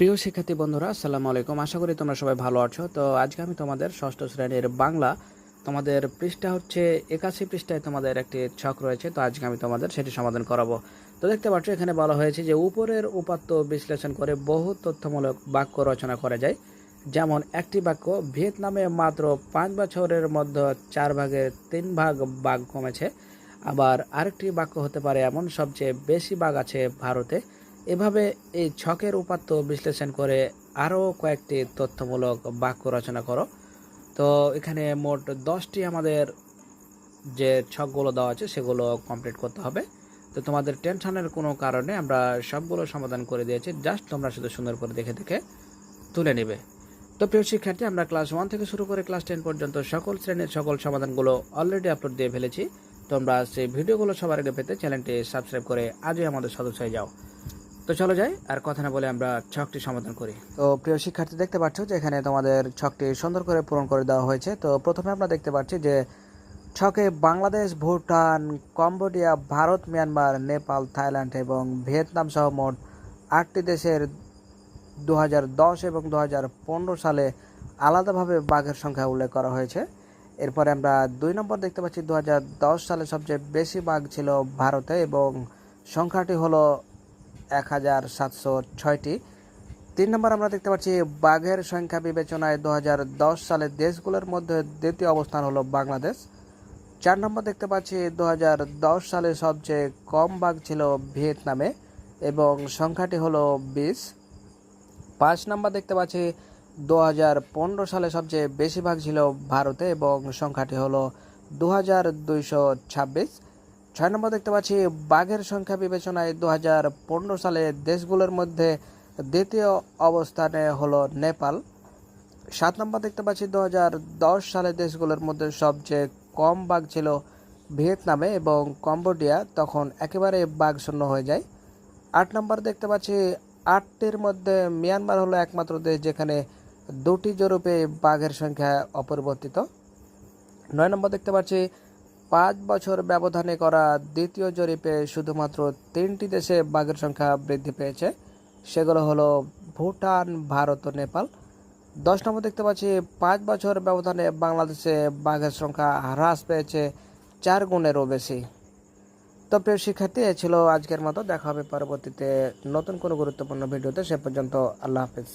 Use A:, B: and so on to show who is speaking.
A: প্রিয় শিক্ষার্থী বন্ধুরা, আসসালামু আলাইকুম। আশা করি তোমরা সবাই ভালো আছো। তো আজকে আমি তোমাদের ষষ্ঠ শ্রেণীর বাংলা, তোমাদের পৃষ্ঠা হচ্ছে 81 পৃষ্ঠায় তোমাদের একটি ছক রয়েছে। তো আজকে আমি তোমাদের সেটি সমাধান করাবো। তো দেখতে পাচ্ছ এখানে বলা হয়েছে যে উপরের উপাত্ত বিশ্লেষণ করে বহু তথ্যমূলক বাক্য রচনা করা যায়। যেমন একটি বাক্য, ভিয়েতনামে মাত্র 5 বছরের মধ্যে 4 ভাগের 3 ভাগ বাঘ কমেছে। আবার আরেকটি বাক্য হতে পারে এমন, সবচেয়ে বেশি বাঘ আছে ভারতে। এভাবে এই ছকের উপাত্ত বিশ্লেষণ করে আরও কয়েকটি তথ্যমূলক বাক্য রচনা করো। তো এখানে মোট 10টি আমাদের যে ছকগুলো দেওয়া আছে সেগুলো কমপ্লিট করতে হবে। তো তোমাদের টেনশনের কোনো কারণে আমরা সবগুলো সমাধান করে দিয়েছি, জাস্ট তোমরা শুধু সুন্দর করে দেখে দেখে তুলে নেবে। তো প্রিয় শিক্ষার্থী, আমরা ক্লাস 1 থেকে শুরু করে ক্লাস 10 পর্যন্ত সকল শ্রেণীর সকল সমাধানগুলো অলরেডি আপলোড দিয়ে ফেলেছি। তোমরা সেই ভিডিওগুলো সবার আগে পেতে চ্যানেলটি সাবস্ক্রাইব করে আজই আমাদের সদস্য হয়ে যাও। তো চলো যাই, আর কথা না বলে আমরা ছকটি সমাধান করি। তো প্রিয় শিক্ষার্থী, দেখতে পাচ্ছ যে এখানে তোমাদের ছকটি সুন্দর করে পূরণ করে দেওয়া হয়েছে। তো প্রথমে আমরা দেখতে পাচ্ছি যে ছকে Bangladesh, Bhutan, Cambodia, Bharat, Myanmar, Nepal, Thailand এবং ভিয়েতনাম সহ মোট 8টি দেশের 2010 এবং 2015 সালে আলাদাভাবে বাঘের সংখ্যা উল্লেখ করা হয়েছে। এরপরে আমরা 2 নম্বর দেখতে পাচ্ছি 2010 সালে সবচেয়ে বেশি বাঘ ছিল ভারতে এবং সংখ্যাটি হলো 1706টি। 3 নম্বর আমরা দেখতে পাচ্ছি বাঘের সংখ্যা বিবেচনায় 2010 সালে দেশগুলোর মধ্যে দ্বিতীয় অবস্থান হলো বাংলাদেশ। 4 নম্বর দেখতে পাচ্ছি 2010 সালে সবচেয়ে কম বাঘ ছিল ভিয়েতনামে এবং সংখ্যাটি হলো 20। 5 নম্বর দেখতে পাচ্ছি 2015 সালে সবচেয়ে বেশি বাঘ ছিল ভারতে এবং সংখ্যাটি হলো 2226। 6 নম্বর দেখতে পাচ্ছি বাঘের সংখ্যা বিবেচনায় 2015 সালে দেশগুলোর মধ্যে দ্বিতীয় অবস্থানে হলো নেপাল। 7 নম্বর দেখতে পাচ্ছি 2010 সালে দেশগুলোর মধ্যে সবচেয়ে কম বাঘ ছিল ভিয়েতনামে এবং কম্বোডিয়া তখন একেবারে বাঘ শূন্য হয়ে যায়। 8 নম্বর দেখতে পাচ্ছি 8টির মধ্যে মিয়ানমার হলো একমাত্র দেশ যেখানে 2টি জরিপে বাঘের সংখ্যা অপরিবর্তিত। 9 নম্বর দেখতে পাচ্ছি 5 বছর ব্যবধানে করা দ্বিতীয় জরিপে শুধুমাত্র 3টি দেশে বাঘের সংখ্যা বৃদ্ধি পেয়েছে, সেগুলো হলো ভুটান, ভারত ও নেপাল। 10 নম্বর দেখতে পাচ্ছি 5 বছর ব্যবধানে বাংলাদেশে বাঘের সংখ্যা হ্রাস পেয়েছে 4 গুণেরও বেশি। তো প্রিয় শিক্ষার্থী, এ ছিল আজকের মতো। দেখা হবে পরবর্তীতে নতুন কোনো গুরুত্বপূর্ণ ভিডিওতে। সে পর্যন্ত আল্লাহ হাফেজ।